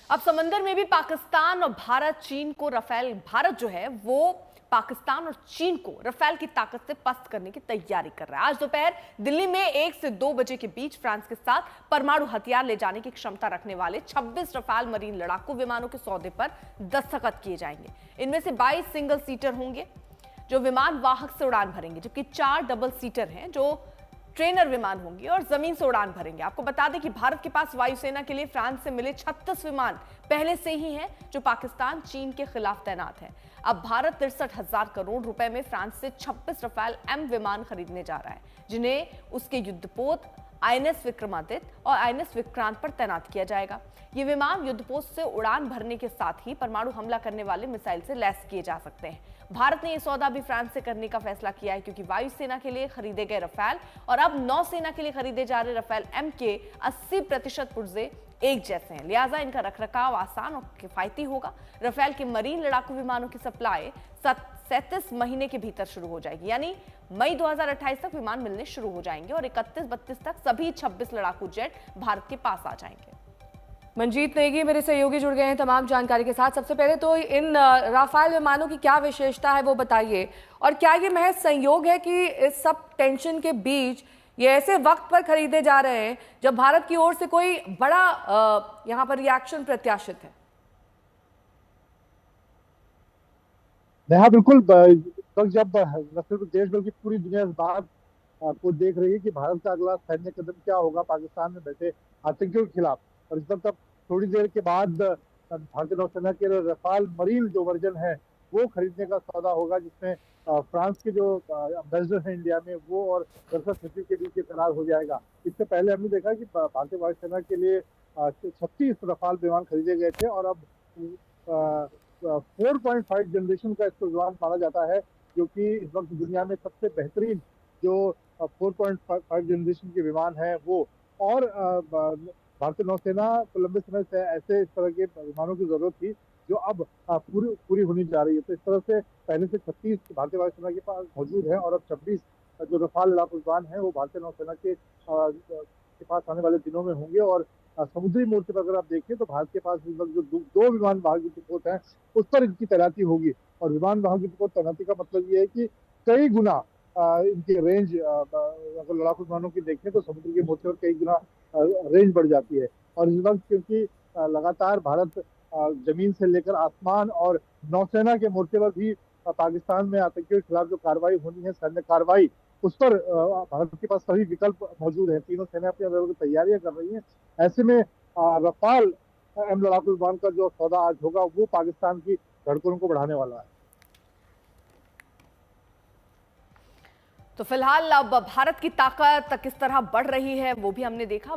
अब समंदर में भी पाकिस्तान और भारत चीन को रफेल भारत जो है वो पाकिस्तान और चीन को रफेल की ताकत से पस्त करने की तैयारी कर रहा है। आज दोपहर दिल्ली में 1 से 2 बजे के बीच फ्रांस के साथ परमाणु हथियार ले जाने की क्षमता रखने वाले 26 रफेल मरीन लड़ाकू विमानों के सौदे पर दस्तखत किए जाएंगे। इनमें से 22 सिंगल सीटर होंगे जो विमान वाहक से उड़ान भरेंगे, जबकि 4 डबल सीटर हैं जो ट्रेनर विमान होंगे और जमीन से उड़ान भरेंगे। आपको बता दें कि भारत के पास वायुसेना के लिए फ्रांस से मिले 36 विमान पहले से ही हैं जो पाकिस्तान चीन के खिलाफ तैनात हैं। अब भारत 63,000 करोड़ रुपए में फ्रांस से 26 रफेल एम विमान खरीदने जा रहा है, जिन्हें उसके युद्धपोत आईएनएस विक्रमादित्य और आईएनएस विक्रांत पर तैनात किया जाएगा। ये विमान युद्धपोत से उड़ान भरने के साथ ही परमाणु हमला करने वाले मिसाइल से लैस किए जा सकते हैं। भारत ने यह सौदा भी फ्रांस से करने का फैसला किया है, क्योंकि वायुसेना के लिए खरीदे गए रफेल और अब नौसेना के लिए खरीदे जा रहे रफेल एम के 80% पुर्जे एक जैसे हैं, लिहाजा इनका रखरखाव आसान और किफायती होगा। रफेल के मरीन लड़ाकू विमानों की सप्लाई 37 महीने के भीतर शुरू हो जाएगी, यानी मई 2028 तक विमान मिलने शुरू हो जाएंगे और 31-32 तक सभी 26 लड़ाकू जेट भारत के पास आ जाएंगे। मंजीत नेगी मेरे सहयोगी जुड़ गए हैं तमाम जानकारी के साथ। सबसे पहले तो इन राफेल विमानों की क्या विशेषता है वो बताइए, और क्या ये महज संयोग है कि इस सब टेंशन के बीच ये ऐसे वक्त पर खरीदे जा रहे हैं जब भारत की ओर से कोई बड़ा यहाँ पर रिएक्शन प्रत्याशित है? नेहा, बिल्कुल। जब न सिर्फ देश बल्कि पूरी दुनिया इस बात को देख रही है कि भारत का अगला सैन्य कदम क्या होगा पाकिस्तान में बैठे आतंकियों के खिलाफ, और इस वक्त अब थोड़ी देर के बाद भारतीय नौसेना के रफाल मरीन जो वर्जन है वो खरीदने का सौदा होगा, जिसमें फ्रांस के जो एम्बेसडर हैं इंडिया में वो और रक्षा सचिव के बीच करार हो जाएगा। इससे पहले हमने देखा कि भारतीय वायुसेना के लिए 36 रफाल विमान खरीदे गए थे, और अब 4.5 जनरेशन का इसको विमान माना जाता है, जो कि इस वक्त दुनिया में सबसे बेहतरीन जो 4.5 जनरेशन के विमान है वो। और भारतीय नौसेना को लंबे समय से ऐसे इस तरह के विमानों की जरूरत थी जो अब पूरी होनी जा रही है। तो इस तरह से पहले से 36 भारतीय वायुसेना के पास मौजूद है, और अब 26 जो रफाल लड़ाकू विमान है वो भारतीय नौसेना के पास आने वाले दिनों में होंगे। और समुद्री मोर्चे पर अगर आप देखें तो भारत के पास जो दो विमान वाहक युद्धपोत हैं उस पर इनकी तैनाती होगी। और विमान वाहक युद्धपोत तैनाती का मतलब ये है कि कई गुना इनकी रेंज, अगर लड़ाकू विमानों की देखें तो समुद्र के मोर्चे पर कई गुना रेंज बढ़ जाती है। और इस वक्त क्योंकि लगातार भारत जमीन से लेकर आसमान और नौसेना के मोर्चे पर भी पाकिस्तान में आतंकियों के खिलाफ जो कार्रवाई होनी है, सैन्य कार्रवाई, उस पर भारत के पास सभी विकल्प मौजूद हैं। तीनों सेना अपनी अलग अलग तैयारियां कर रही हैं। ऐसे में रफाल एम लड़ाकू विमान का जो सौदा आज होगा वो पाकिस्तान की धड़कनों को बढ़ाने वाला है। तो फिलहाल अब भारत की ताकत किस तरह बढ़ रही है वो भी हमने देखा।